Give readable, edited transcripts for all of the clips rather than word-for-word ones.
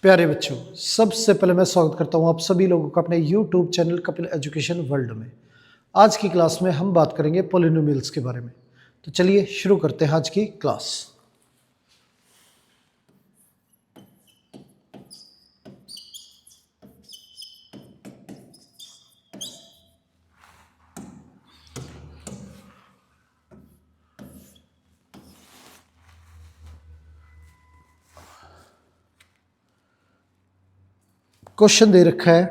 प्यारे बच्चों, सबसे पहले मैं स्वागत करता हूं आप सभी लोगों का अपने YouTube channel Kapil education world में। आज की क्लास में हम बात करेंगे पॉलिनोमियल्स के बारे में। तो चलिए शुरू करते हैं आज की क्लास। क्वेश्चन दे रखा है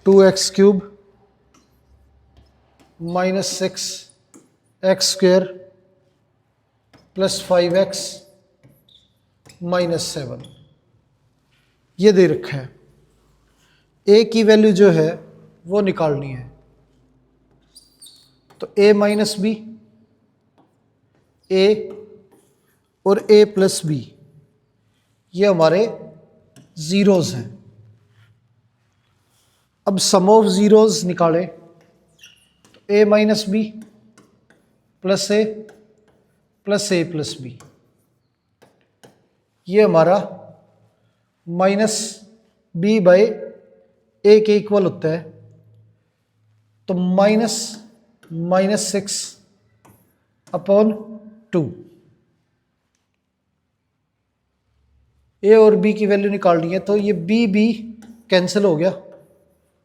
2x³ minus 6x square plus 5x minus 7 ये दे रखा है। a की वैल्यू जो है वो निकालनी है। तो a माइनस बी, a और a प्लस बी ये हमारे जीरोज हैं। अब सम ऑफ जीरोज निकालें तो a minus b plus a plus b ये हमारा माइनस बी बाई ए के इक्वल होता है। तो माइनस 6 अपॉन 2। ए और बी की वैल्यू निकालनी है तो ये बी कैंसिल हो गया,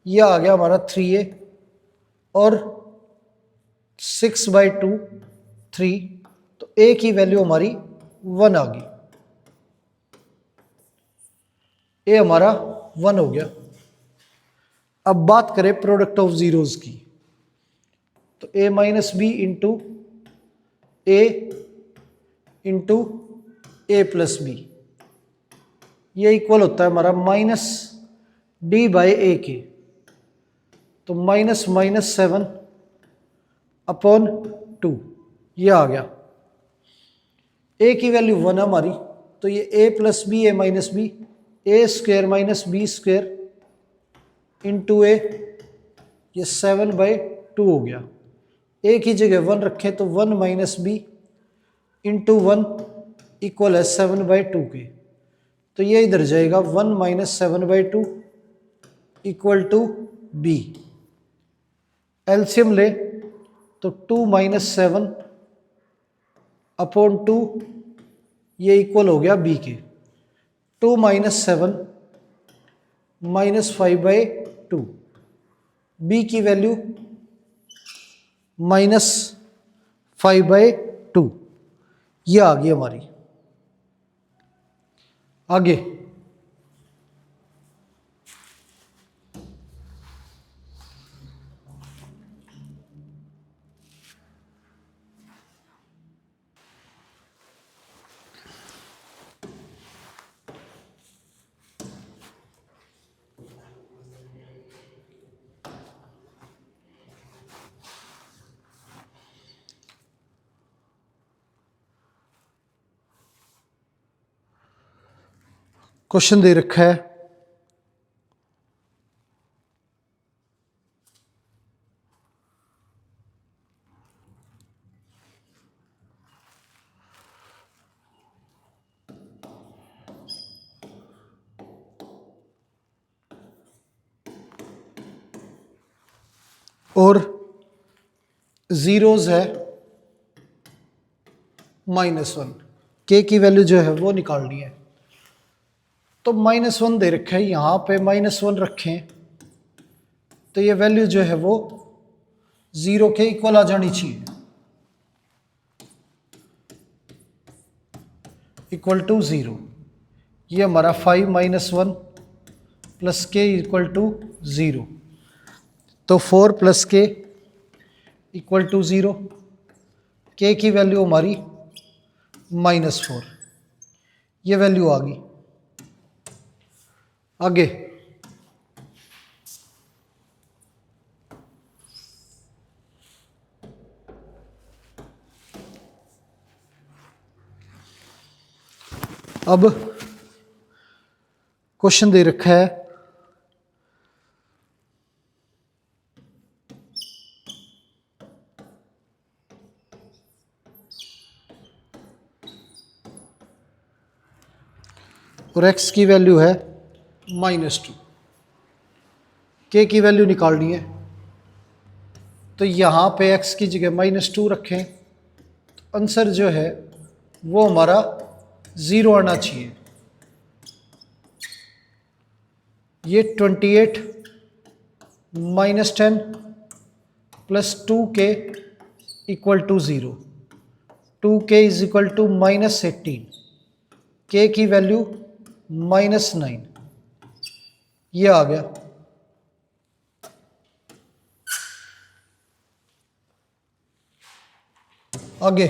ये आ गया हमारा 3a और 6/2 3। तो a की वैल्यू हमारी 1 आ गई, a हमारा 1 हो गया। अब बात करें प्रोडक्ट ऑफ जीरोज की तो a minus b into a plus b ये इक्वल होता है हमारा माइनस डी बाई ए के। तो माइनस 7 अपॉन 2 ये आ गया। a की वैल्यू 1 है हमारी, तो ये a plus B A minus B A square minus B square into A ये 7/2 हो गया। a की जगह 1 रखें तो 1 माइनस बी इंटू 1 इक्वल है 7/2 के। तो ये इधर जाएगा 1 minus 7/2 equal to b. LCM ले तो 2 माइनस 7 अपॉन 2 ये इक्वल हो गया बी के। 2 माइनस 7 माइनस 5/2 बी की वैल्यू माइनस 5/2 ये आ गई हमारी। आगे क्वेश्चन दे रखा है और जीरोज है -1। के की वैल्यू जो है वो निकालनी है। तो -1 दे रखा है, यहां पे -1 रखें तो ये वैल्यू जो है वो 0 के इक्वल आ जानी चाहिए, इक्वल टू 0। ये हमारा 5 माइनस 1 प्लस के इक्वल टू 0। तो 4 प्लस के इक्वल टू 0। के की वैल्यू हमारी -4 ये वैल्यू आ गई। आगे अब क्वेश्चन दे रखा है और x की वैल्यू है -2, k की वैल्यू निकालनी है। तो यहाँ पे x की जगह -2 रखें, तो आंसर जो है वो हमारा 0 आना चाहिए। ये 28 -10 + 2k = 0, 2k = -18, k की वैल्यू -9, ये आ गया। आगे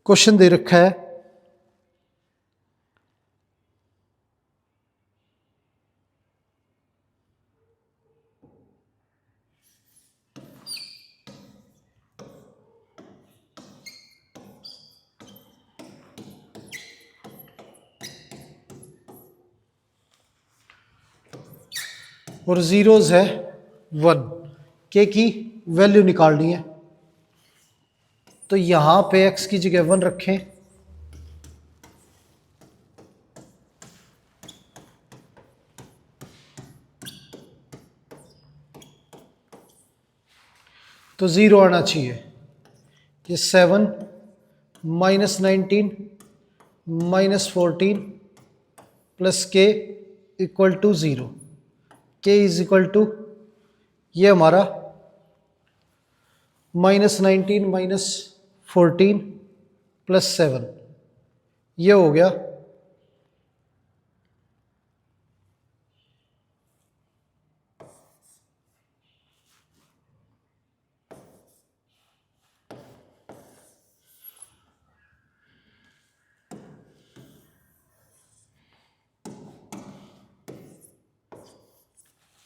क्वेश्चन दे रखा है और जीरोज है 1, के की वैल्यू निकालनी है। तो यहां पे x की जगह 1 रखें, तो 0 आना चाहिए। ये 7 -19 -14 + k = 0, k = ये हमारा -19 -14 + 7, ये हो गया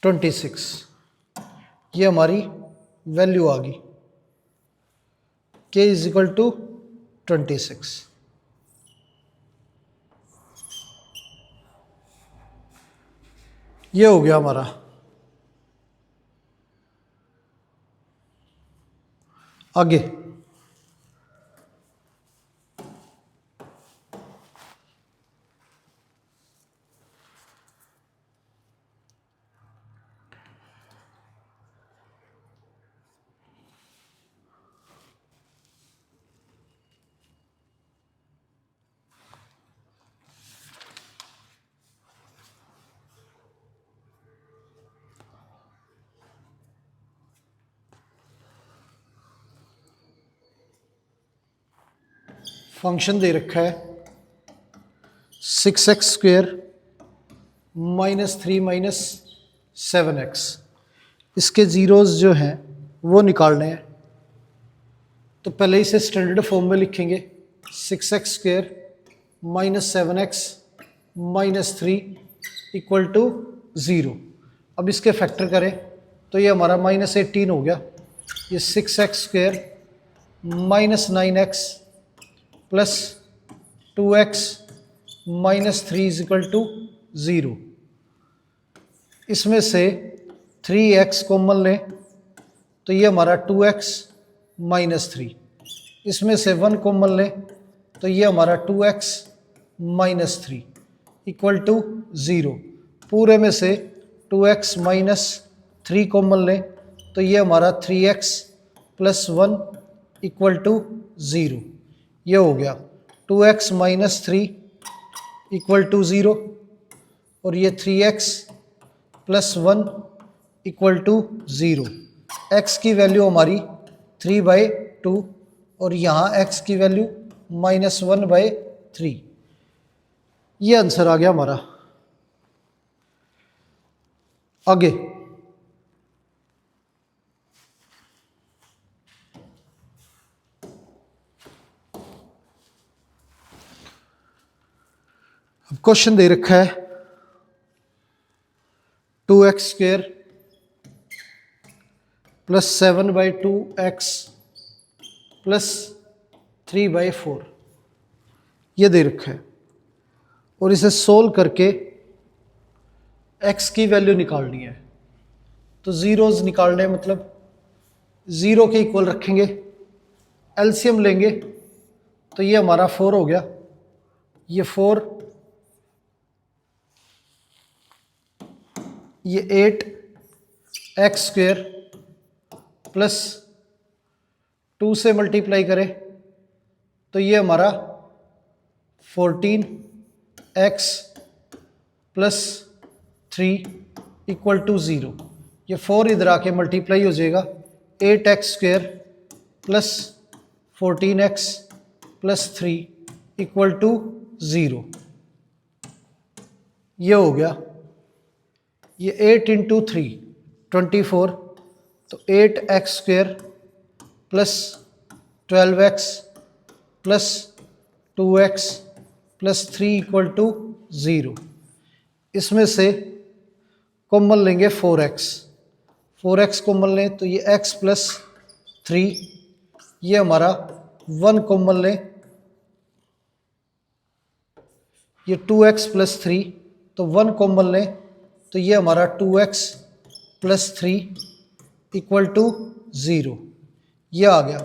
26, ये हमारी वैल्यू आ गई, k = 26। ये हो गया हमारा। आगे फंक्शन दे रखा है 6x² -3 -7x। इसके ज़ीरोज़ जो हैं वो निकालने हैं। तो पहले इसे स्टैंडर्ड फॉर्म में लिखेंगे, 6x² -7x -3 = 0। अब इसके फैक्टर करें तो ये हमारा -18 हो गया। ये 6x² -9x + 2x -3 = 0। इसमें से 3x कॉमन लें तो ये हमारा 2x -3। इसमें से 1 कॉमन लें तो ये हमारा 2x -3 = 0। पूरे में से 2x -3 कॉमन लें तो ये हमारा 3x + 1 = 0। ये हो गया 2x -3 = 0 और ये 3x + 1 = 0। x की वैल्यू हमारी 3/2 और यहाँ x की वैल्यू -1/3। ये आंसर आ गया हमारा। आगे क्वेश्चन दे रखा है 2x² प्लस 7/2x प्लस 3/4 ये दे रखा है और इसे सोल्व करके x की वैल्यू निकालनी है। तो जीरोज निकालने मतलब ज़ीरो के इक्वल रखेंगे, एलसीएम लेंगे तो ये हमारा 4 हो गया। ये 4, ये 8x² प्लस 2 से मल्टीप्लाई करें तो ये हमारा 14x प्लस 3 इक्वल टू 0। ये 4 इधर आके मल्टीप्लाई हो जाएगा, 8x² plus 14x plus 3 equal to 0। ये हो गया। ये 8 इंटू 3 24, तो 8x² plus 12x plus 2x plus 3 equal to 0। इसमें से कॉमन लेंगे 4x कॉमन लें तो ये x प्लस 3, ये हमारा 1 कॉमन लें, ये 2x प्लस 3 तो 1 कॉमन लें तो ये हमारा 2x प्लस 3 इक्वल टू 0। ये आ गया।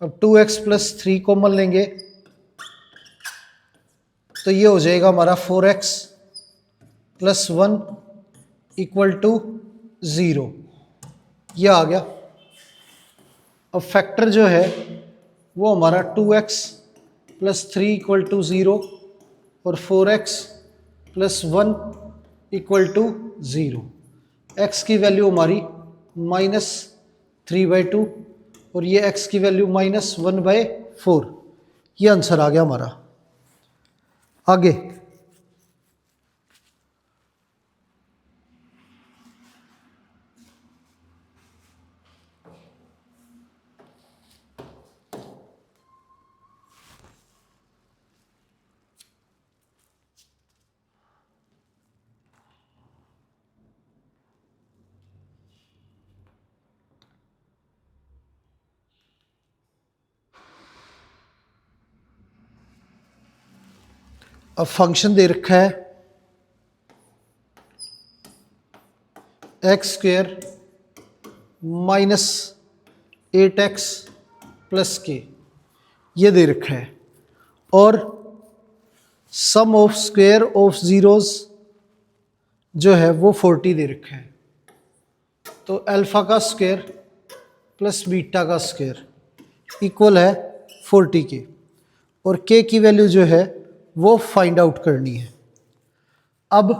अब 2x प्लस 3 कॉमन लेंगे तो ये हो जाएगा हमारा 4x प्लस 1 इक्वल टू 0। ये आ गया। अब फैक्टर जो है वो हमारा 2x प्लस 3 इक्वल टू 0 और 4x plus 1 equal to 0। x की वैल्यू हमारी -3/2 और ये x की वैल्यू -1/4। ये आंसर आ गया हमारा। आगे अब फंक्शन दे रखा है x² minus 8x plus k, ये दे रखा है और सम ऑफ स्क्वायर ऑफ ज़ीरोज़ जो है वो 40 दे रखा है। तो अल्फ़ा का स्क्वायर प्लस बीटा का स्क्वायर इक्वल है 40 के, और k की वैल्यू जो है वो फाइंड आउट करनी है। अब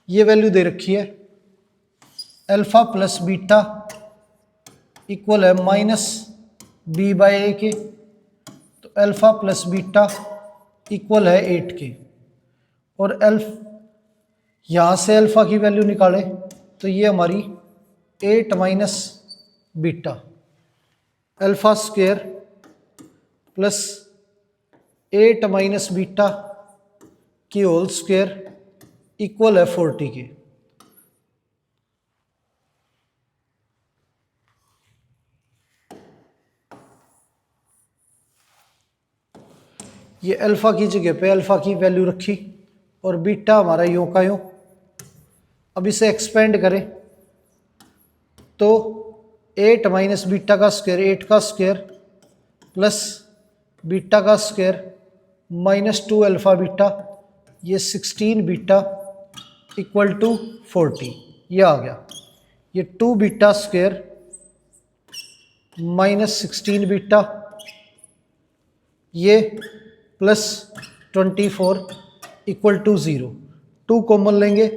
ये वैल्यू दे रखी है अल्फ़ा प्लस बीटा इक्वल है -b/a के, तो अल्फ़ा प्लस बीटा इक्वल है 8 के, और यहाँ से अल्फ़ा की वैल्यू निकालें तो ये हमारी 8 minus beta, alpha square plus 8 minus beta की होल स्क्वायर इक्वल है 40 के। ये अल्फ़ा की जगह पे अल्फ़ा की वैल्यू रखी और बीटा हमारा यूं का यूं। अब इसे एक्सपेंड करें तो 8 माइनस बीटा का स्क्वायर 8 का स्क्वायर प्लस बीटा का स्क्वायर -2 अल्फ़ा बीटा, ये 16 बीटा इक्वल टू 40। ये आ गया। ये 2 बीटा स्क्वायर -16 बीटा, ये प्लस 24 इक्वल टू 0। 2 कॉमन लेंगे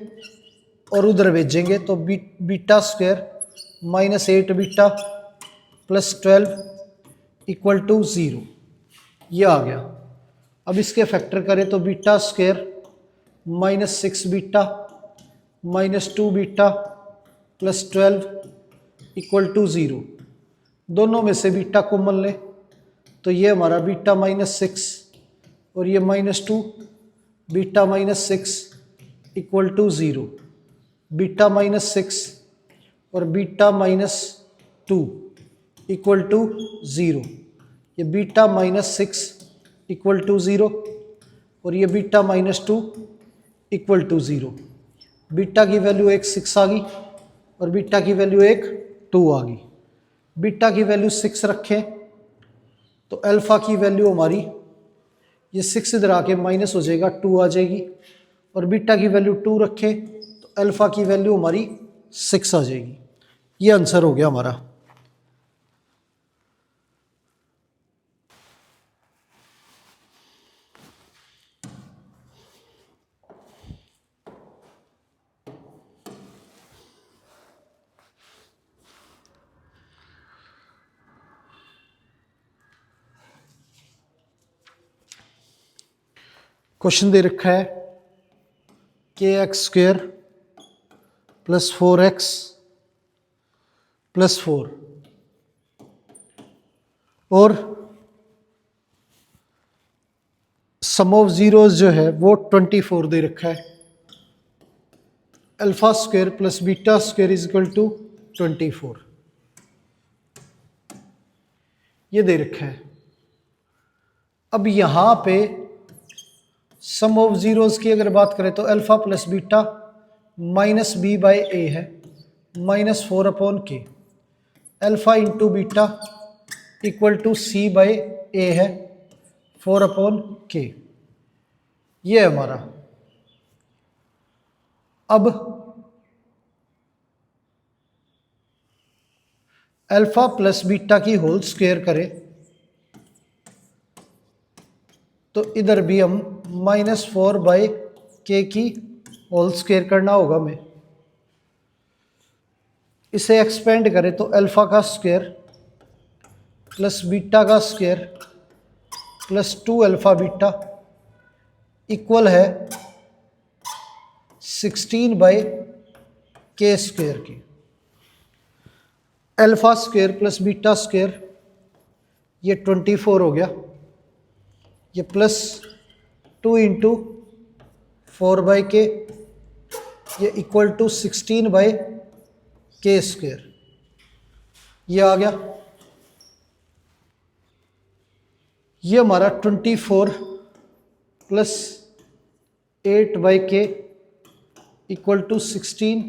और उधर भेजेंगे तो beta square -8 beta plus 12 equal to 0। ये आ गया। अब इसके फैक्टर करें तो beta square -6 beta -2 beta plus 12 equal to 0। दोनों में से बीटा कॉमन लें तो ये हमारा बीटा -6 और ये -2 beta minus 6 equal to 0, beta minus 6 और बीटा माइनस 2 इक्वल टू 0, ये बीटा माइनस 6 इक्वल टू 0 और ये beta minus 2 equal to 0। Beta की वैल्यू एक 6 आ गई और बीटा की वैल्यू एक 2 आ गई। बीटा की वैल्यू 6 रखें तो अल्फ़ा की वैल्यू हमारी ये 6 इधर आके माइनस हो जाएगा, 2 आ जाएगी, और बीटा की वैल्यू 2 रखें तो अल्फ़ा की वैल्यू हमारी 6 आ जाएगी। ये आंसर हो गया हमारा। क्वेश्चन दे रखा है के x square plus 4x plus 4 और सम ऑफ जीरोस जो है वो 24 दे रखा है। Alpha square plus beta square is equal to 24, ये दे रखा है। अब यहां पे सम ऑफ जीरोस की अगर बात करें तो alpha plus beta minus B by A है, minus 4 upon K. Alpha into beta equal to C by A है, 4 अपॉन के। ये है हमारा। अब अल्फा प्लस बीटा की होल स्क्वायर करें तो इधर भी हम माइनस 4 बाई के की होल स्क्वायर करना होगा हमें। इसे एक्सपेंड करें तो अल्फा का स्क्वायर प्लस बीटा का square plus 2 alpha beta equal है 16 बाई के स्क्वायर की। Alpha square plus beta square ये 24 हो गया, ये प्लस 2 इंटू 4 बाई के, ये इक्वल टू 16 बाई के स्क्वायर, ये आ गया। ये हमारा 24 प्लस 8 बाई के इक्वल टू 16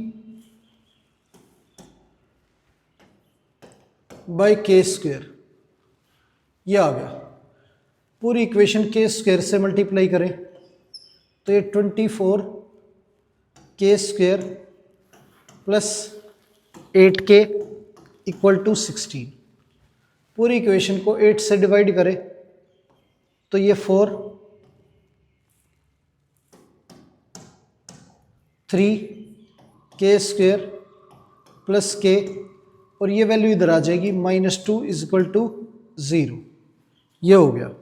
बाई के स्क्वायर, ये आ गया। पूरी इक्वेशन के स्क्वायर से मल्टीप्लाई करें तो ये 24 के स्क्वायर प्लस 8 के इक्वल टू 16। पूरी इक्वेशन को 8 से डिवाइड करें तो ये 4, 3 के स्क्वायर प्लस के, और ये वैल्यू इधर आ जाएगी -2 इज इक्वल टू 0। ये हो गया।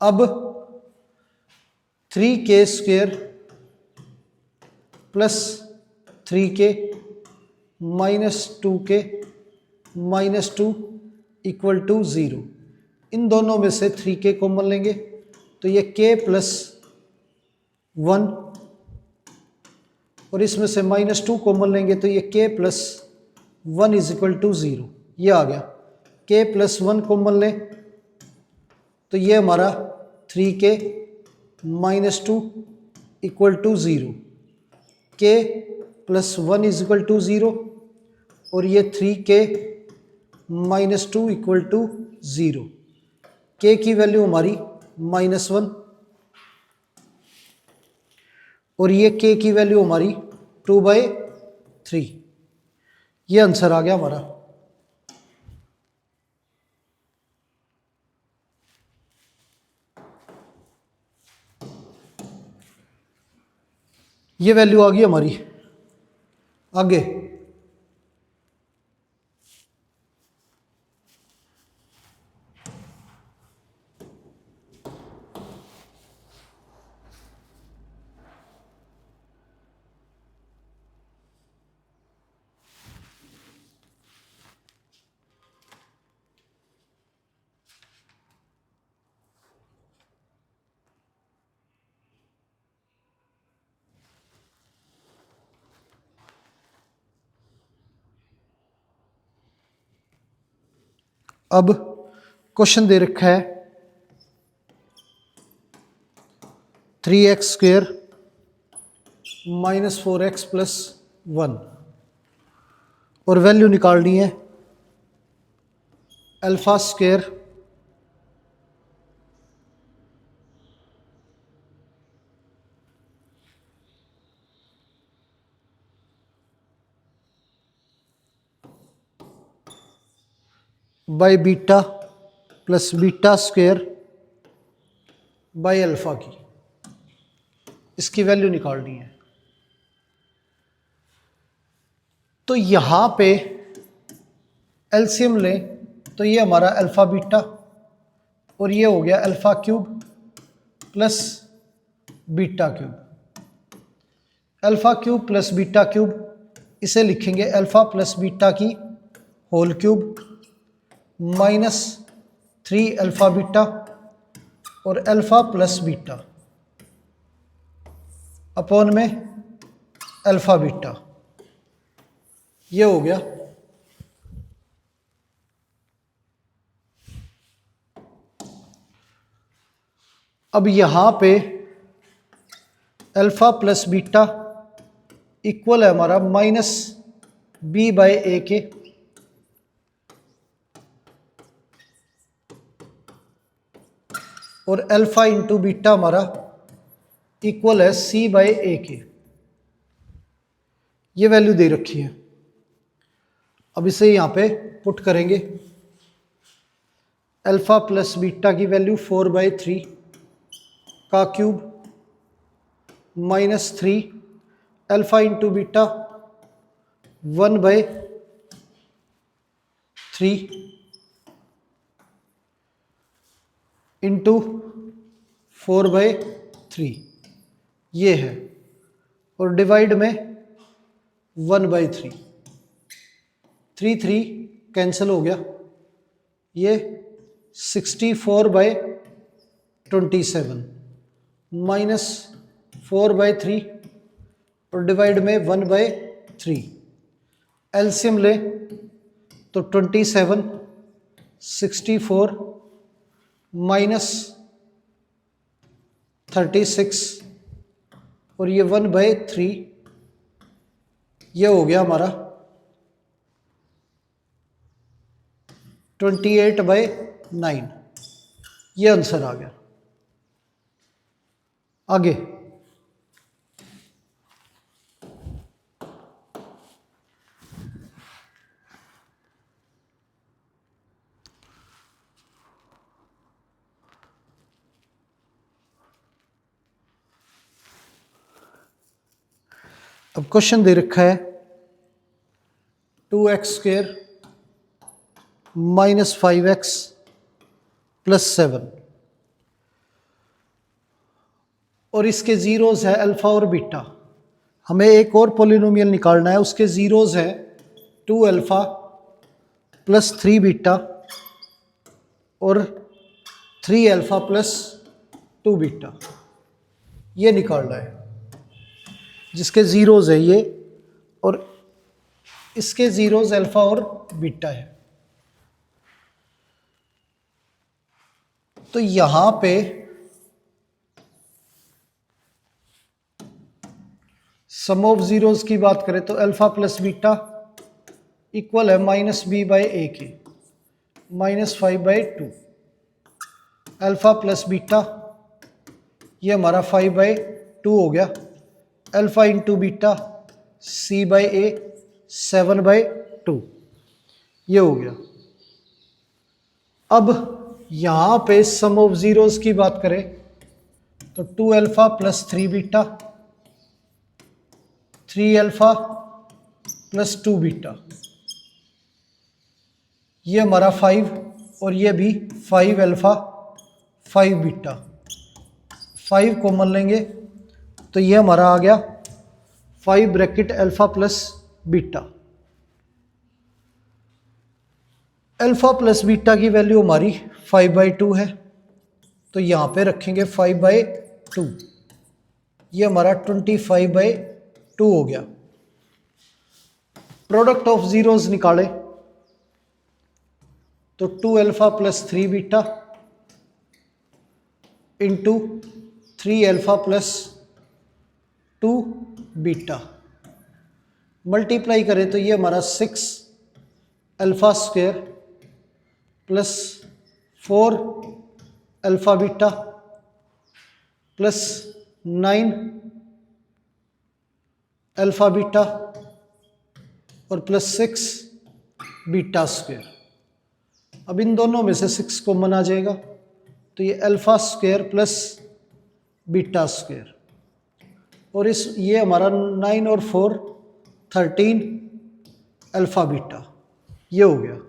अब 3 के स्क्वायर प्लस 3 के -2 के -2 इक्वल टू 0। इन दोनों में से 3 के कॉमन लेंगे तो ये k प्लस 1, और इसमें से -2 कॉमन लेंगे तो ये k plus 1 is equal to 0। ये आ गया। k प्लस 1 कॉमन लें तो ये हमारा 3k -2 equal to 0, k plus 1 is equal to 0, और ये 3k -2 इक्वल टू 0। k की वैल्यू हमारी -1 और ये k की वैल्यू हमारी 2/3। ये आंसर आ गया हमारा। ये वैल्यू आ गई हमारी। आगे अब क्वेश्चन दे रखा है 3x² - 4x + 1 और वैल्यू निकालनी है α² by beta plus β² by alpha की, इसकी वैल्यू निकालनी है। तो यहाँ पे एलसीएम लें तो ये हमारा अल्फ़ा बीटा और ये हो गया α³ प्लस β³। α³ प्लस β³ इसे लिखेंगे अल्फ़ा प्लस बीटा की होल क्यूब -3 α β और अल्फ़ा प्लस बीटा अपॉन में अल्फ़ा बीटा, ये हो गया। अब यहाँ पे अल्फ़ा प्लस बीटा इक्वल है हमारा -b/a के, और अल्फ़ा इंटू बीटा हमारा इक्वल है c/a के। ये वैल्यू दे रखी है। अब इसे यहाँ पे पुट करेंगे। अल्फ़ा प्लस बीटा की वैल्यू 4/3 का cube -3 alpha into beta 1/3 into 4/3 ये है, और डिवाइड में 1/3, 3 कैंसिल हो गया, ये 64/27 -4/3 और डिवाइड में 1/3। एलसीएम ले तो 27 64 -36 और ये 1/3, ये हो गया हमारा 28/9। ये आंसर आ गया। आगे अब क्वेश्चन दे रखा है 2x² - 5x + 7 और इसके ज़ीरोज़ है अल्फ़ा और बीटा। हमें एक और पॉलिनोमियल निकालना है, उसके ज़ीरोज़ है 2α + 3β और 3α + 2β। ये निकालना है, जिसके ज़ीरोज़ है ये, और इसके ज़ीरोज़ अल्फ़ा और बीटा है। तो यहाँ पे सम ऑफ ज़ीरोज़ की बात करें तो अल्फ़ा प्लस बीटा इक्वल है -b/a के -5/2। अल्फ़ा प्लस बीटा ये हमारा 5/2 हो गया। अल्फ़ा इंटू बीटा c/a 7/2, ये हो गया। अब यहाँ पे सम ऑफ ज़ीरोज़ की बात करें तो 2α + 3β 3α + 2β, ये हमारा 5 और ये भी 5α 5β। 5 कॉमन लेंगे तो ये हमारा आ गया 5 bracket alpha plus beta. Alpha plus beta की वैल्यू हमारी 5/2 है, तो यहाँ पे रखेंगे 5/2, ये हमारा 25/2 हो गया। प्रोडक्ट ऑफ ज़ीरोज़ निकाले तो 2 alpha plus 3 beta into 3 alpha plus 2 beta multiply करें तो ये हमारा 6 alpha square plus 4 alpha beta plus 9 alpha beta और प्लस 6 बीटा स्क्वायर। अब इन दोनों में से 6 कॉमन आ जाएगा तो ये alpha square plus beta square और इस ये हमारा 9 और 4 13 अल्फ़ा बीटा ये हो गया।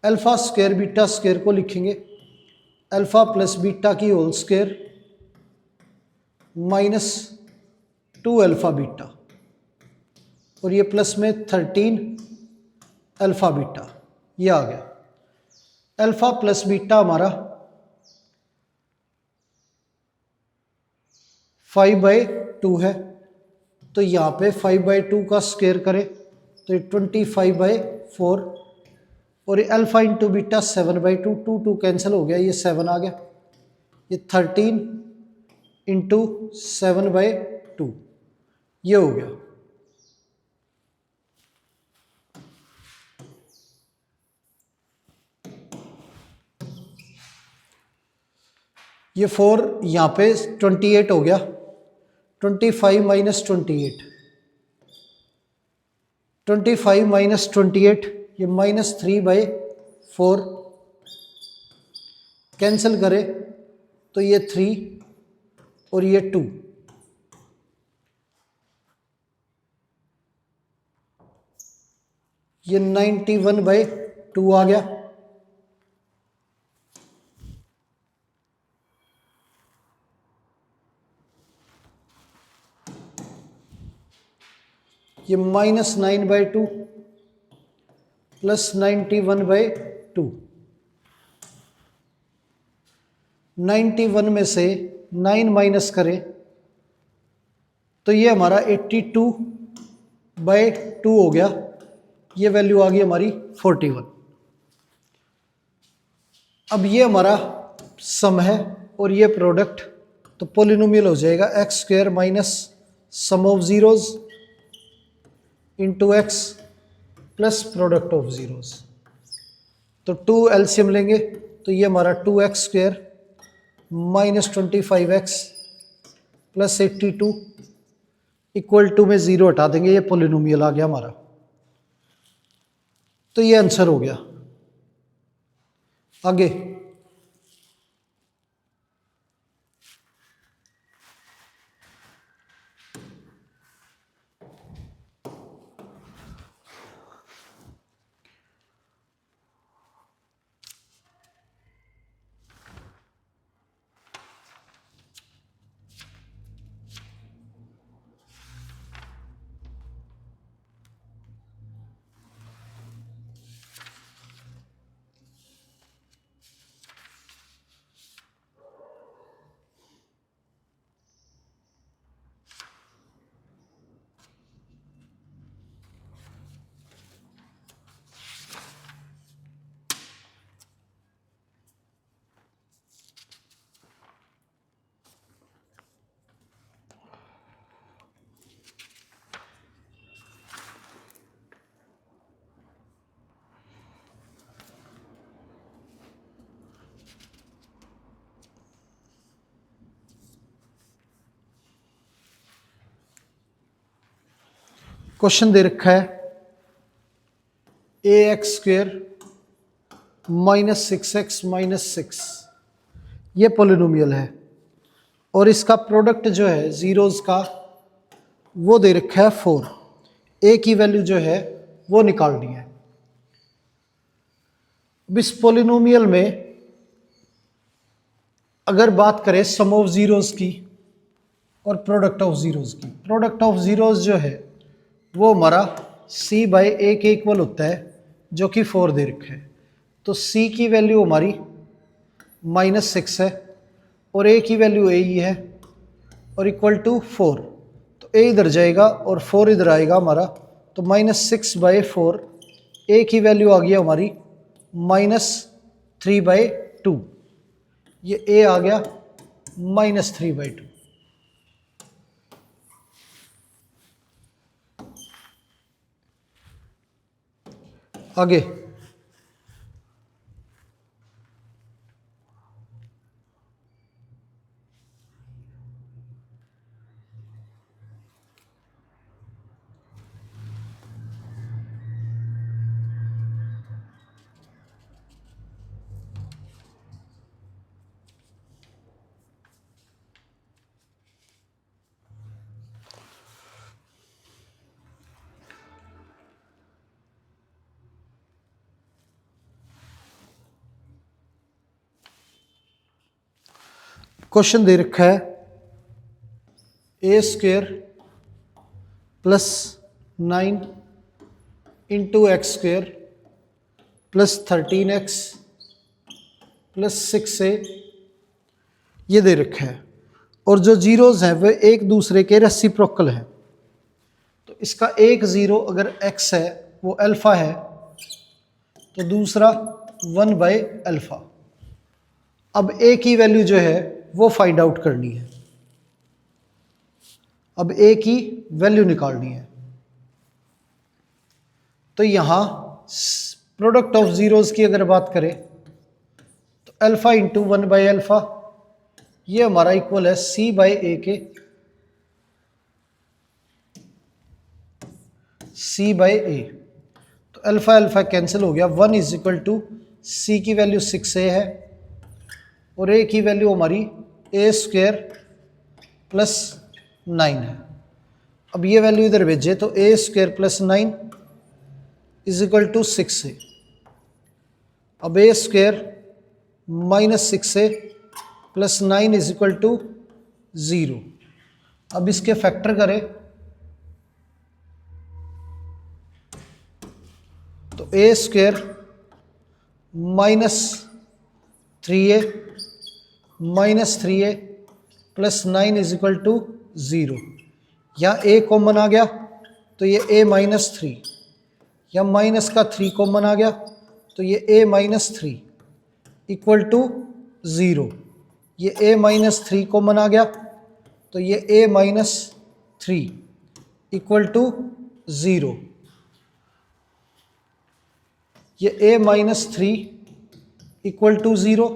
अल्फ़ा स्क्वायर बीटा स्क्वायर को लिखेंगे अल्फ़ा प्लस बीटा की whole square minus 2 alpha beta और ये प्लस में 13 अल्फ़ा बीटा ये आ गया। अल्फ़ा प्लस बीटा हमारा 5/2 है तो यहाँ पे 5/2 का स्क्वायर करें तो ये 25/4 और ये अल्फ़ा इंटू बीटा 7/2 2 कैंसिल हो गया ये 7 आ गया। ये 13 इंटू 7/2 ये हो गया। ये 4 यहाँ पे 28 हो गया 25 माइनस 28 25 माइनस 28 ये -3/4 कैंसिल करें तो ये 3 और ये 2 ये 91/2 आ गया। ये -9/2 प्लस 91/2 91 में से 9 माइनस करें तो ये हमारा 82/2 हो गया। ये वैल्यू आ गई हमारी 41। अब ये हमारा सम है और ये प्रोडक्ट तो पोलिनोमियल हो जाएगा x square minus sum of zeros into x plus product of zeros. तो 2 एलसीएम लेंगे तो ये हमारा 2x square minus 25x plus 82 equal to में 0 हटा देंगे ये पोलिनोमियल आ गया हमारा। तो ये आंसर हो गया। आगे क्वेश्चन दे रखा है ax square minus 6x minus 6 ये पोलिनोमियल है और इसका प्रोडक्ट जो है जीरोज का वो दे रखा है 4। a की वैल्यू जो है वो निकालनी है। अब इस पोलिनोमियल में अगर बात करें सम ऑफ जीरोज की और प्रोडक्ट ऑफ जीरोज की, प्रोडक्ट ऑफ जीरोज जो है वो हमारा c/a के इक्वल होता है जो कि 4 दे रखा है। तो c की वैल्यू हमारी -6 है और a की वैल्यू a ही है और इक्वल टू 4। तो a इधर जाएगा और 4 इधर आएगा हमारा। तो -6/4 a की वैल्यू आ गई हमारी -3/2, ये a आ गया -3/2। आगे क्वेश्चन दे रखा है a² plus 9 into x² plus 13x plus 6a ये दे रखा है, और जो जीरोज हैं वे एक दूसरे के रेसिप्रोकल हैं। तो इसका एक जीरो अगर x है वो अल्फा है, तो दूसरा 1/अल्फा। अब a की वैल्यू जो है वो फाइंड आउट करनी है। अब a की वैल्यू निकालनी है, तो यहां प्रोडक्ट ऑफ जीरोज की अगर बात करें तो अल्फा इंटू 1/अल्फा ये हमारा इक्वल है c/a के, c/a। तो अल्फा अल्फा कैंसिल हो गया, 1 इज इक्वल टू c की वैल्यू 6a है और a की वैल्यू हमारी a² प्लस 9 है। अब ये वैल्यू इधर भेजे तो a² plus 9 is equal to 6a। अब a² minus 6a plus 9 is equal to 0। अब इसके फैक्टर करें तो a² minus 3a minus 3a plus 9 is equal to 0। यहाँ a कॉमन आ गया तो ये a माइनस 3, या माइनस का 3 कॉमन आ गया तो ये a माइनस 3 इक्वल टू 0। ये a माइनस 3 कॉमन आ गया तो ये a माइनस 3 इक्वल टू 0। ये a माइनस 3 इक्वल टू 0,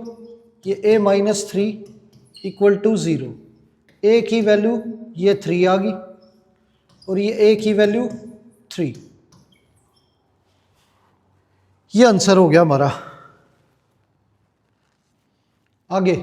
ये a minus 3 equal to 0। a की वैल्यू ये 3 आ गई और ये a की वैल्यू 3। ये आंसर हो गया हमारा। आगे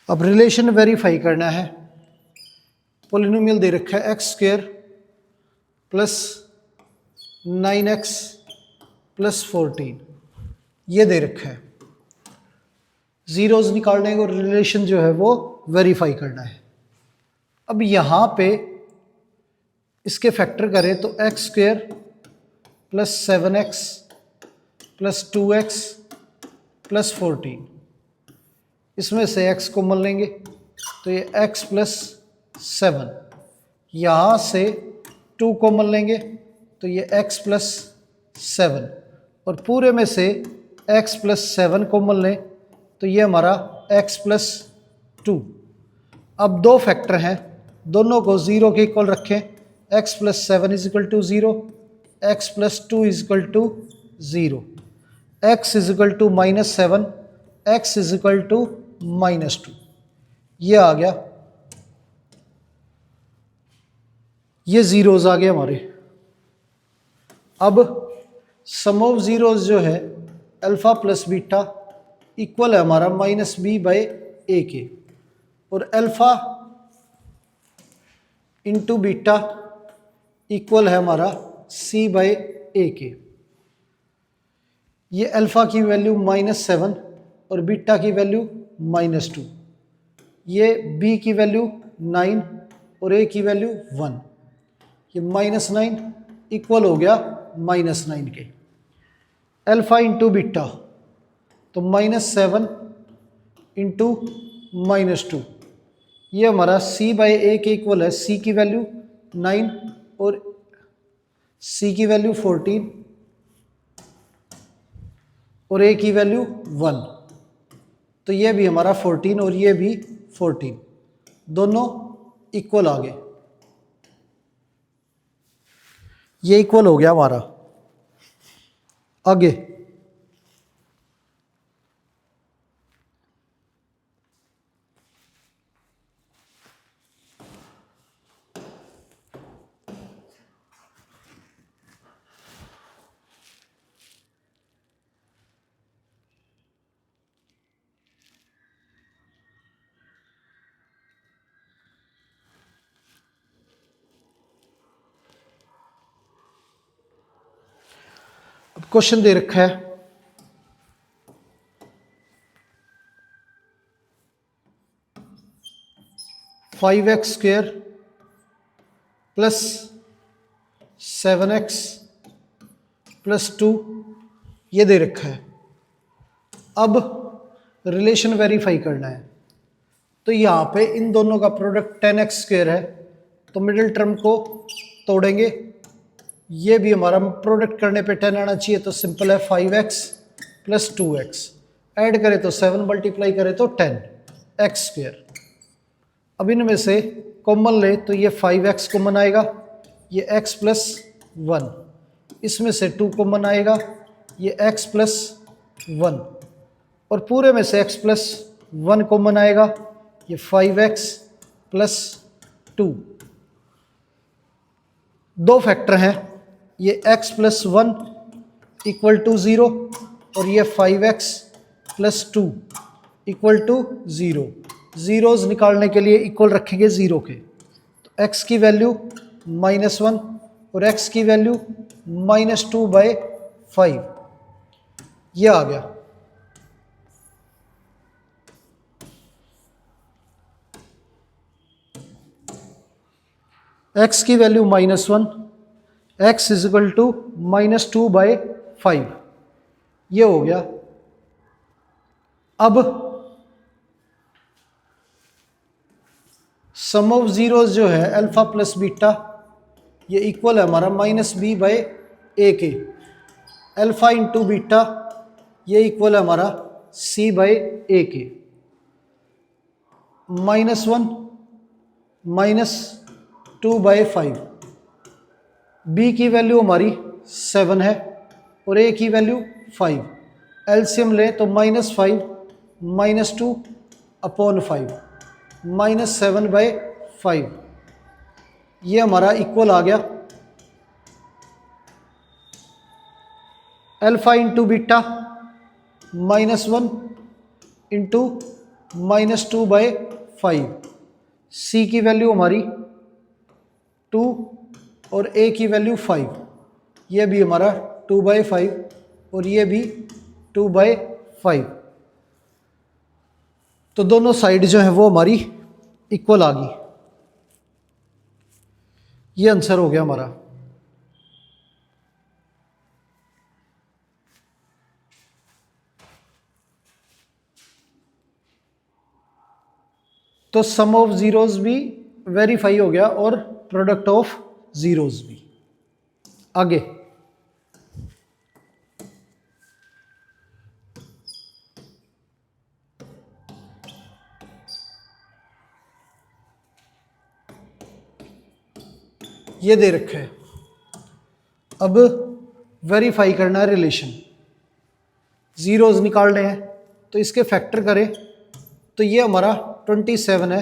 अब रिलेशन वेरीफाई करना है। पोलिनोमियल दे रखा है x² प्लस 9x प्लस 14, ये दे रखा है। जीरोज निकालने को रिलेशन जो है वो वेरीफाई करना है। अब यहाँ पे इसके फैक्टर करें तो x² plus 7x plus 2x plus 14, इसमें से x को कॉमन लेंगे तो ये x प्लस 7, यहाँ से 2 कॉमन लेंगे तो ये x प्लस 7, और पूरे में से x प्लस 7 कॉमन लें तो ये हमारा x प्लस 2। अब दो फैक्टर हैं, दोनों को 0 के इक्वल रखें। x plus 7 is equal to 0, x plus 2 is equal to 0, x is equal to -7, x is equal to -2। ये आ गया, ये जीरोज आ गए हमारे। अब सम ऑफ जीरोज जो है अल्फा प्लस बीटा इक्वल है हमारा -b/a के, और अल्फा इंटू बीटा इक्वल है हमारा c बाई ए के। ये अल्फ़ा की वैल्यू -7 और बीटा की वैल्यू -2, ये b की वैल्यू 9 और a की वैल्यू 1, ये -9 इक्वल हो गया -9 के। अल्फ़ा इंटू बीटा तो -7 इंटू -2, ये हमारा c बाई ए के इक्वल है। c की वैल्यू 9 और c की वैल्यू 14 और a की वैल्यू 1, तो ये भी हमारा 14 और ये भी 14, दोनों इक्वल आ गए। ये इक्वल हो गया हमारा। आगे अब क्वेश्चन दे रखा है 5x² प्लस 7x प्लस 2 ये दे रखा है। अब रिलेशन वेरीफाई करना है, तो यहाँ पे इन दोनों का प्रोडक्ट 10x² है, तो मिडिल टर्म को तोड़ेंगे। ये भी हमारा प्रोडक्ट करने पे 10 आना चाहिए, तो सिंपल है 5x प्लस 2x, ऐड करें तो 7, मल्टीप्लाई करें तो 10x²। अब इनमें से कॉमन ले तो ये 5x कॉमन आएगा, ये x प्लस 1, इसमें से 2 कॉमन आएगा, ये x प्लस 1, और पूरे में से x प्लस 1 कॉमन आएगा, ये 5x प्लस 2। दो फैक्टर हैं, ये x प्लस 1 इक्वल टू 0 और ये 5x plus 2 equal to 0। Zeros निकालने के लिए इक्वल रखेंगे 0 के, तो x की वैल्यू -1 और x की वैल्यू -2/5, ये आ गया। x की value -1, x is equal to -2/5, ये हो गया। अब सम ऑफ जीरोज जो है अल्फा प्लस बीटा, ये इक्वल है हमारा -b/a के। अल्फा इंटू बीटा ये इक्वल है हमारा c/a के। -1 -2/5, b की वैल्यू हमारी 7 है और a की वैल्यू 5, एलसीएम ले तो -5 -2/5 -7/5, ये हमारा इक्वल आ गया। Alpha into beta -1 into -2/5, c की वैल्यू हमारी 2 और a की वैल्यू 5, ये भी हमारा 2/5 और ये भी 2/5, तो दोनों साइड जो है वो हमारी इक्वल आ गई। ये आंसर हो गया हमारा। तो सम ऑफ जीरोज भी वेरीफाई हो गया और प्रोडक्ट ऑफ जीरोज भी। आगे ये दे रखे है, अब वेरीफाई करना है रिलेशन। जीरोज निकालने हैं तो इसके फैक्टर करें, तो ये हमारा 27 है,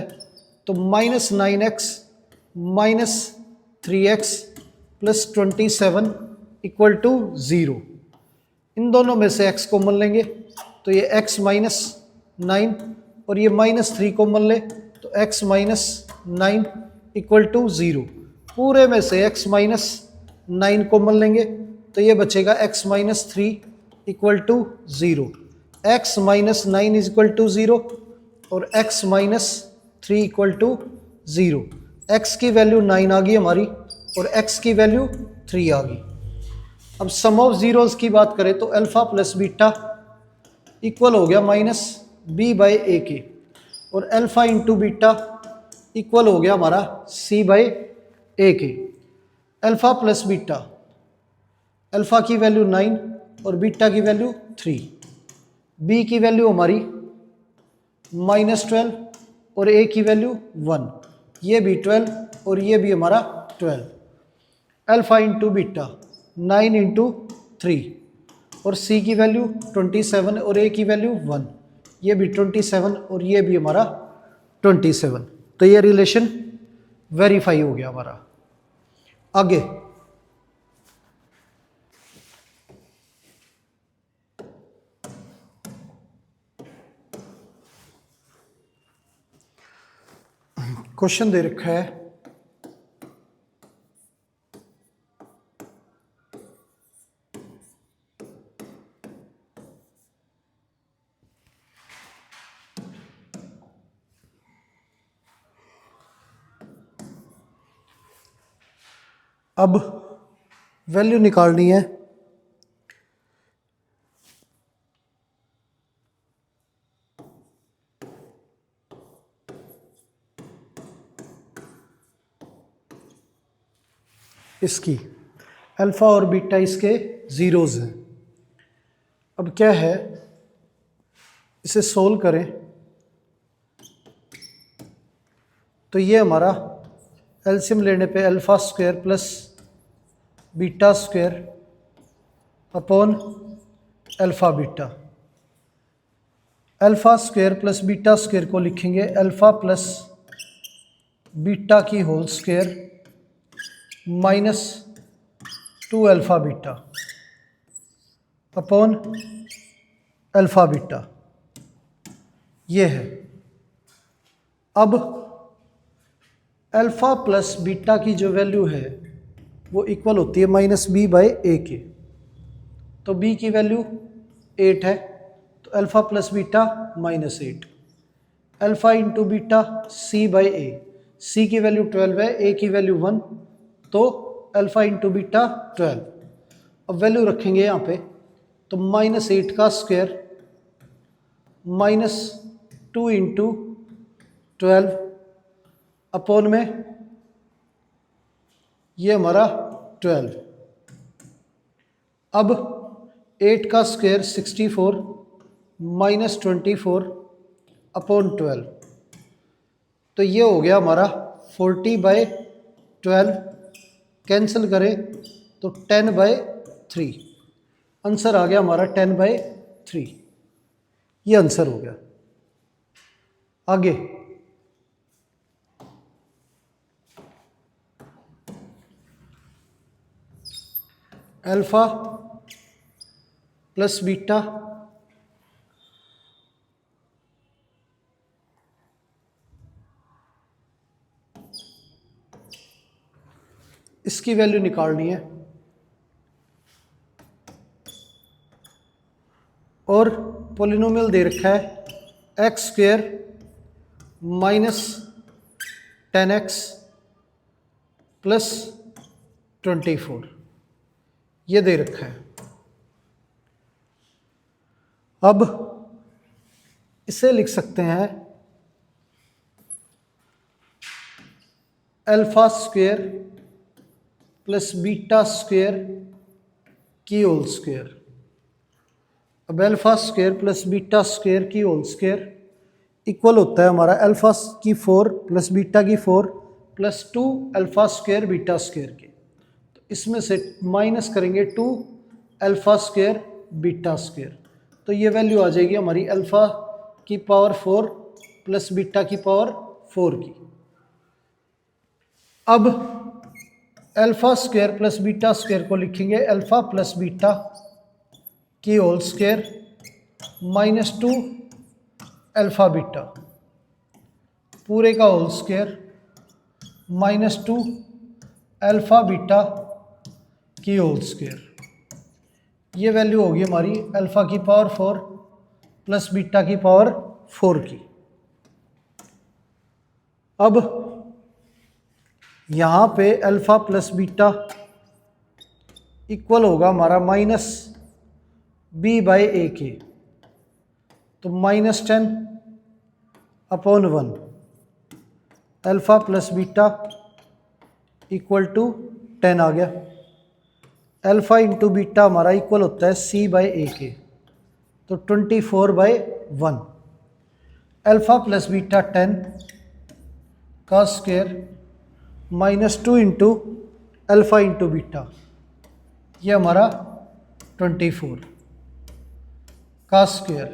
तो -9x -3x plus 27 equal to 0। इन दोनों में से x कॉमन लेंगे तो ये x -9 और ये -3 कॉमन ले तो x -9 इक्वल टू 0। पूरे में से x माइनस 9 कॉमन लेंगे तो ये बचेगा x minus 3 equal to 0। x minus 9 is equal to 0 और x minus 3 equal to 0। x की वैल्यू 9 आ गई हमारी और x की वैल्यू 3 आ गई। अब सम ऑफ जीरोस की बात करें तो अल्फा प्लस बीटा इक्वल हो गया माइनस बी बाई ए के, और अल्फा इंटू बीटा इक्वल हो गया हमारा सी बाई ए के। अल्फा प्लस बीटा, अल्फा की वैल्यू 9 और बीटा की वैल्यू 3, बी की वैल्यू हमारी -12 और ए की वैल्यू 1, ये भी 12 और ये भी हमारा 12। अल्फा इंटू बीटा 9 इंटू 3 और सी की वैल्यू 27 और ए की वैल्यू 1, ये भी 27 और ये भी हमारा 27। तो ये रिलेशन वेरीफाई हो गया हमारा। आगे क्वेश्चन दे रखा है अब वैल्यू निकालनी है इसकी, अल्फा और बीटा इसके जीरोज हैं। अब क्या है, इसे सोल्व करें तो ये हमारा एलसीएम लेने पे alpha square plus beta square upon alpha beta, alpha square plus beta square को लिखेंगे अल्फा प्लस बीटा की whole square -2 alpha beta upon alpha beta, ये है। अब अल्फा प्लस बीटा की जो वैल्यू है वो इक्वल होती है -b बाई ए के, तो b की वैल्यू 8 है तो alpha plus beta -8, alpha into beta c by A, c की वैल्यू 12 है, a की वैल्यू 1, तो अल्फा इंटू बीटा 12। अब वैल्यू रखेंगे यहाँ पे तो -8 का स्क्वायर -2 इंटू 12 अपॉन में ये हमारा 12। अब 8 का स्क्वायर 64 -24 अपॉन 12, तो ये हो गया हमारा 40 बाई 12, कैंसिल करें तो 10 बाई 3, आंसर आ गया हमारा 10 बाई 3, ये आंसर हो गया। आगे अल्फा प्लस बीटा इसकी वैल्यू निकालनी है और पॉलिनोमियल दे रखा है एक्स स्क्वायर -10x प्लस 24, ये दे रखा है। अब इसे लिख सकते हैं alpha square plus beta square की होल स्क्वायर। अब alpha square plus beta square की होल स्क्वायर इक्वल होता है हमारा अल्फा की 4 प्लस बीटा की 4 plus 2 alpha square beta square के, तो इसमें से माइनस करेंगे 2 अल्फा स्क्वायर बीटा स्क्वायर, तो ये वैल्यू आ जाएगी हमारी अल्फा की पावर 4 प्लस बीटा की पावर 4 की। अब alpha square plus beta square को लिखेंगे अल्फा प्लस बीटा की होल स्क्वायर -2 अल्फा बीटा, पूरे का होल स्क्वायर -2 अल्फ़ा बीटा की होल स्क्वायर। ये वैल्यू होगी हमारी अल्फ़ा की पावर 4 प्लस बीटा की पावर 4 की। अब यहाँ पे अल्फ़ा प्लस बीटा इक्वल होगा हमारा माइनस बी बाई ए के, तो -10 upon 1 alpha plus beta equal to 10 आ गया। अल्फ़ा इंटू बीटा हमारा इक्वल होता है सी बाई ए के, तो 24/1 अल्फ़ा प्लस बीटा 10 का square -2 into alpha into beta, ये हमारा 24 का स्क्वायर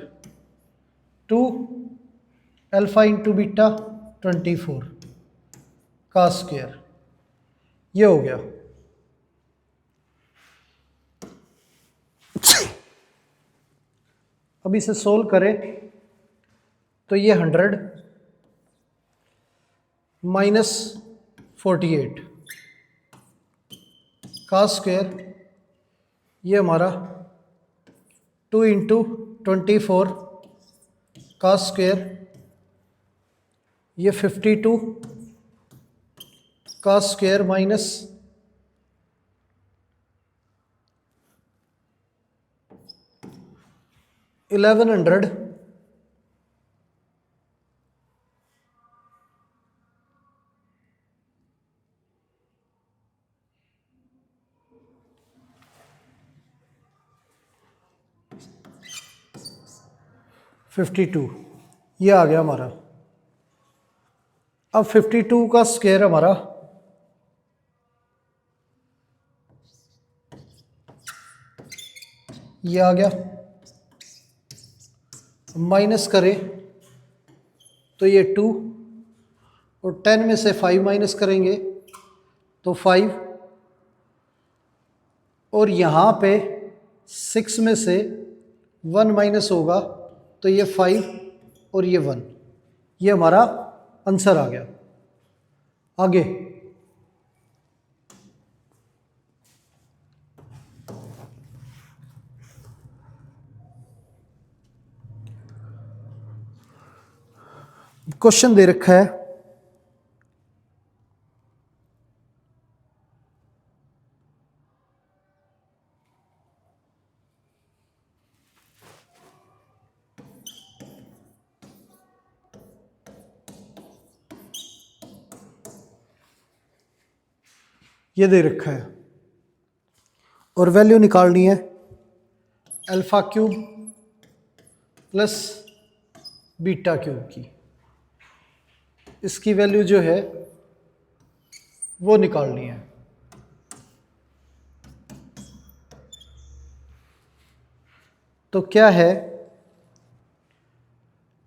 2 अल्फ़ा इंटू बीटा 24 का स्क्वायर, ये हो गया। अब इसे सोल्व करें तो ये 100 माइनस 48 का स्क्वायर, ये हमारा 2 इंटू 24 का स्क्वायर, ये 52 का स्क्वायर माइनस 1100 52, ये आ गया हमारा। अब 52 का स्क्वायर हमारा ये आ गया, माइनस करें तो ये 2 और 10 में से 5 माइनस करेंगे तो 5, और यहाँ पे 6 में से 1 माइनस होगा तो ये 5 और ये 1, ये हमारा आंसर आ गया। आगे क्वेश्चन दे रखा है ये दे रखा है और वैल्यू निकालनी है alpha cube plus beta cube की। इसकी वैल्यू जो है वो निकालनी है। तो क्या है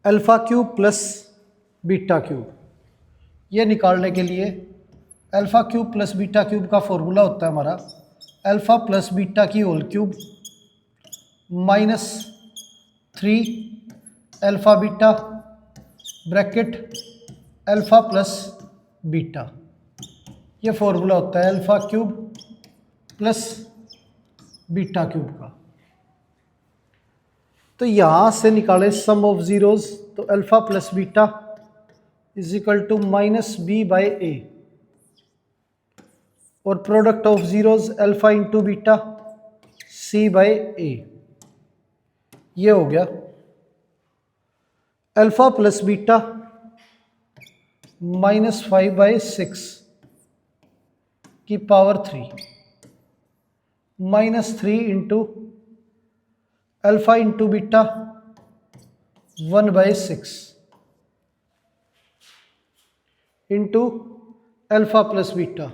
alpha cube plus beta cube, ये निकालने के लिए alpha cube plus beta cube का फॉर्मूला होता है हमारा अल्फ़ा प्लस बीटा की whole cube -3 alpha beta bracket alpha plus beta, ये फॉर्मूला होता है alpha cube plus beta cube का। तो यहाँ से निकाले सम ऑफ ज़ीरोज़, तो alpha plus beta is equal to -b by A, और product of zeros alpha into beta c by ए, ये हो गया। अल्फ़ा प्लस बीटा -5/6 की power 3 -3 into alpha into beta 1/6 into alpha plus beta,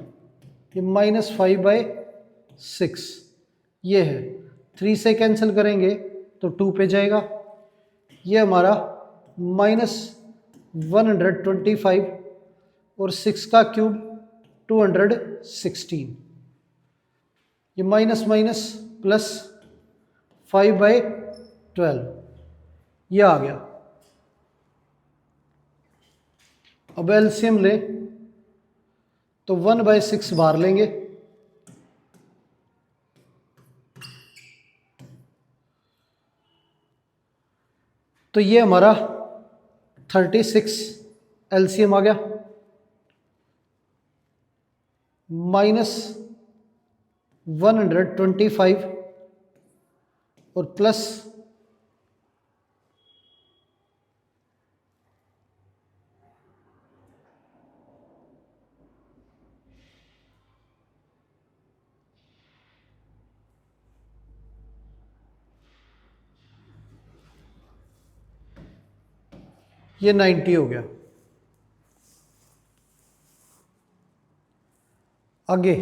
ये -5/6, ये है 3 से कैंसिल करेंगे तो 2 पे जाएगा, ये हमारा -125 और 6 का क्यूब 216, ये माइनस माइनस प्लस 5/12, ये आ गया। अब एलसीएम ले तो 1/6 बाहर लेंगे, तो ये हमारा 36 एलसीएम आ गया, माइनस 125 और प्लस 90 हो गया। आगे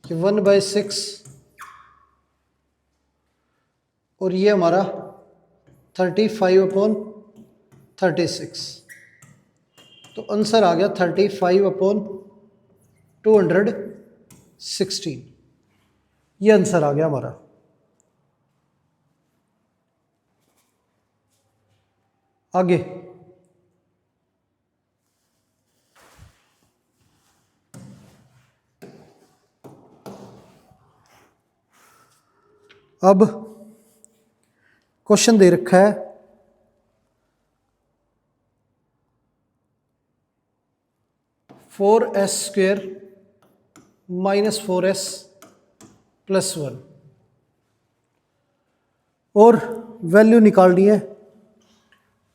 ये 1/6 और ये हमारा 35/36, तो आंसर आ गया 35/216। ये आंसर आ गया हमारा। आगे अब क्वेश्चन दे रखा है 4s² - 4s + 1 और वैल्यू निकालनी है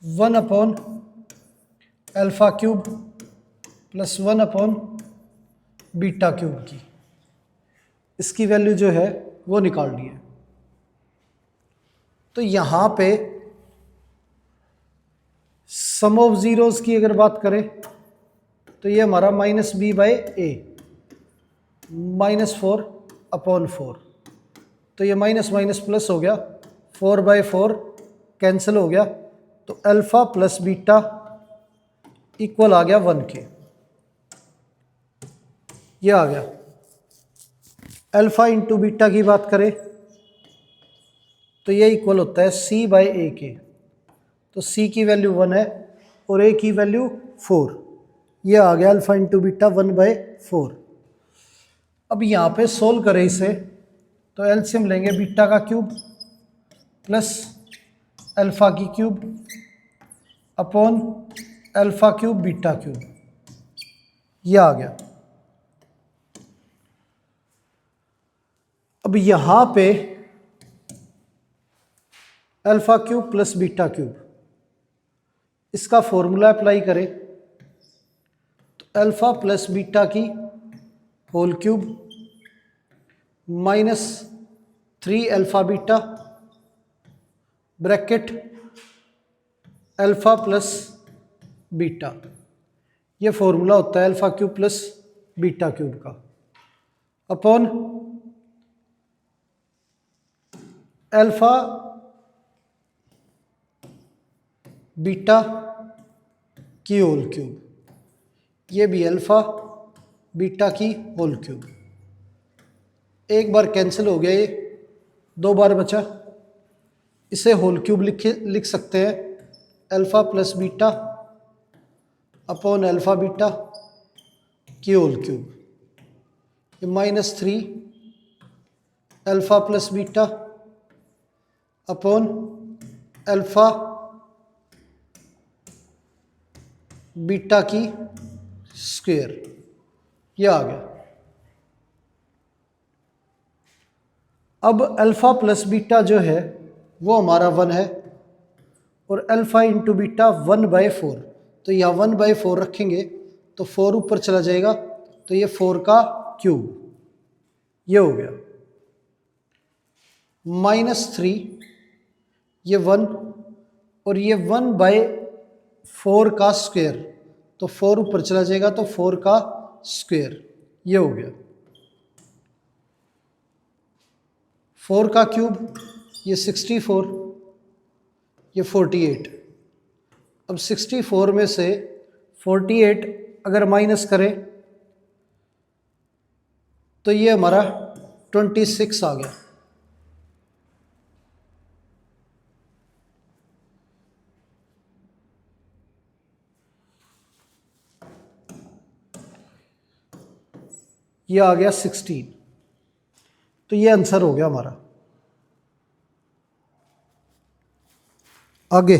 1/α³ + 1/β³ की। इसकी वैल्यू जो है वो निकालनी है। तो यहाँ पे सम ऑफ ज़ीरोज़ की अगर बात करें तो ये हमारा -b/a -4/4, तो ये माइनस माइनस प्लस हो गया, 4/4 कैंसिल हो गया, तो अल्फ़ा प्लस बीटा इक्वल आ गया 1 के। ये आ गया। अल्फ़ा इंटू बीटा की बात करें तो ये इक्वल होता है c/a के, तो c की वैल्यू 1 है और a की वैल्यू 4। ये आ गया अल्फ़ा इंटू बीटा 1/4। अब यहाँ पे सोल्व करें इसे तो एलसीएम लेंगे बीटा का क्यूब प्लस अल्फ़ा की cube upon alpha cube beta cube. ये आ गया। अब यहाँ पे alpha cube plus beta cube, इसका फॉर्मूला अप्लाई करें तो अल्फ़ा प्लस बीटा की whole cube -3 α beta bracket alpha plus beta. ये फॉर्मूला होता है alpha cube plus beta cube का, अपॉन अल्फ़ा बीटा की होल क्यूब, ये भी अल्फ़ा बीटा की होल क्यूब। एक बार कैंसिल हो गया, ये 2 बार बचा, इसे होल क्यूब लिख सकते हैं alpha plus beta upon alpha beta की होल क्यूब। ये -3 alpha plus beta upon alpha beta की स्क्वायर। ये आ गया। अब अल्फ़ा प्लस बीटा जो है वो हमारा 1 है और अल्फ़ा इंटू बीटा 1/4, तो यहाँ 1/4 रखेंगे तो 4 ऊपर चला जाएगा, तो ये 4 का क्यूब। ये हो गया -3, ये 1 और ये 1/4 का स्क्वायर, तो 4 ऊपर चला जाएगा तो 4 का स्क्वायर। ये हो गया 4 का क्यूब, ये 64, ये 48। अब 64 में से 48 अगर माइनस करें तो ये हमारा 26 आ गया। ये आ गया 16। तो ये आंसर हो गया हमारा। आगे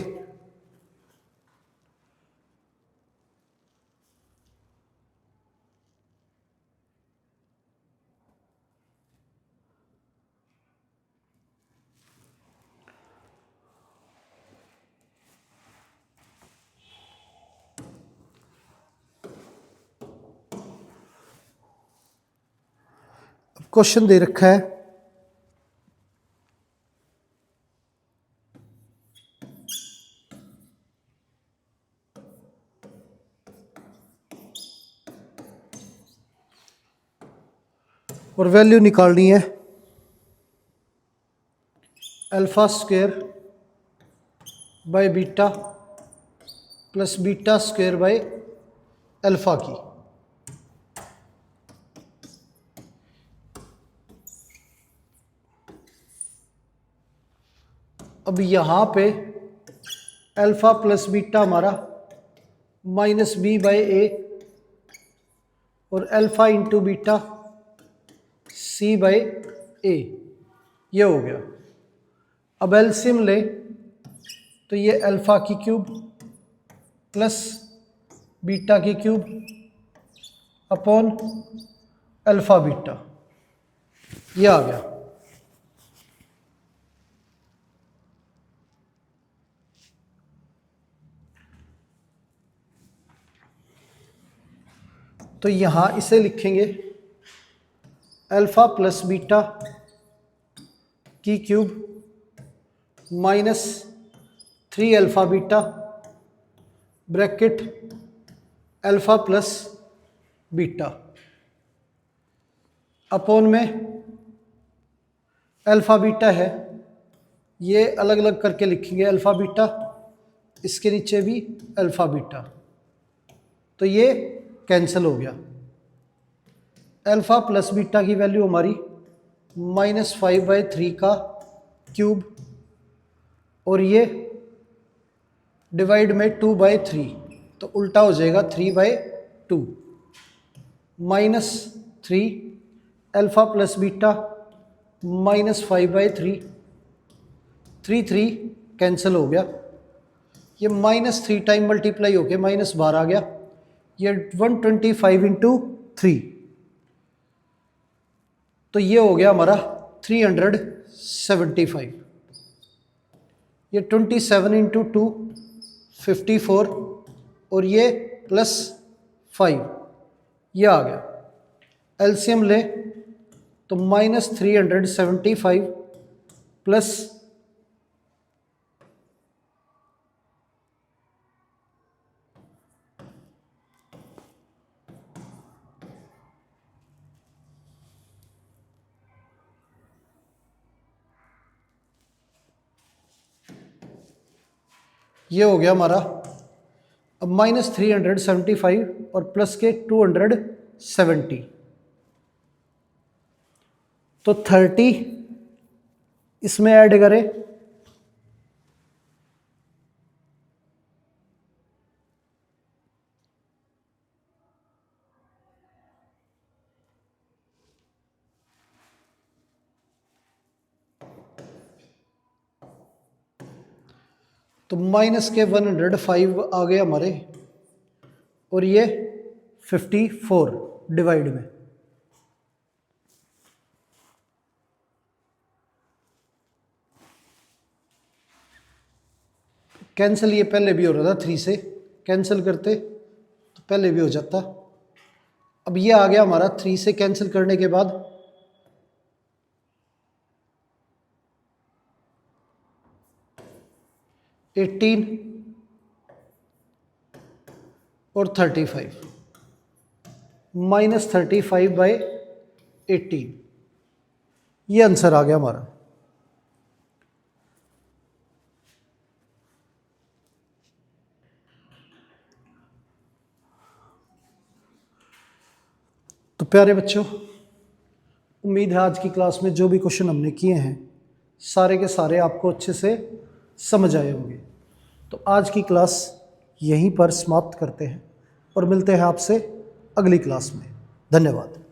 क्वेश्चन दे रखा है और वैल्यू निकालनी है alpha square by beta plus beta square by alpha की। अब यहाँ पे अल्फा प्लस बीटा हमारा माइनस बी बाय ए और अल्फा इंटू बीटा सी बाय ए, ये हो गया। अब एलसीएम ले तो ये अल्फा की क्यूब प्लस बीटा की क्यूब अपॉन अल्फा बीटा, ये आ गया। तो यहाँ इसे लिखेंगे अल्फा प्लस बीटा की cube minus 3 alpha beta bracket alpha plus beta upon में अल्फा बीटा है, ये अलग अलग करके लिखेंगे अल्फा बीटा, इसके नीचे भी अल्फा बीटा, तो ये कैंसिल हो गया। अल्फा प्लस बीटा की वैल्यू हमारी -5/3 का क्यूब और ये डिवाइड में 2/3, तो उल्टा हो जाएगा 3/2 -3 अल्फा प्लस बीटा -5/3, 3 कैंसिल हो गया। ये -3 टाइम मल्टीप्लाई होके -12 आ गया। ये 125 इंटू 3, तो ये हो गया हमारा 375। ये 27 इंटू 2 54 और ये +5, ये आ गया। एलसीएम ले तो -375 प्लस ये हो गया हमारा। अब -375 और प्लस के 270, तो 30 इसमें ऐड करें तो माइनस के 105 आ गए हमारे और ये 54 डिवाइड में। कैंसिल ये पहले भी हो रहा था, 3 से कैंसिल करते तो पहले भी हो जाता। अब ये आ गया हमारा 3 से कैंसिल करने के बाद 18 और 35, -35/18, ये आंसर आ गया हमारा। तो प्यारे बच्चों, उम्मीद है आज की क्लास में जो भी क्वेश्चन हमने किए हैं सारे के सारे आपको अच्छे से समझ आए होंगे। तो आज की क्लास यहीं पर समाप्त करते हैं और मिलते हैं आपसे अगली क्लास में। धन्यवाद।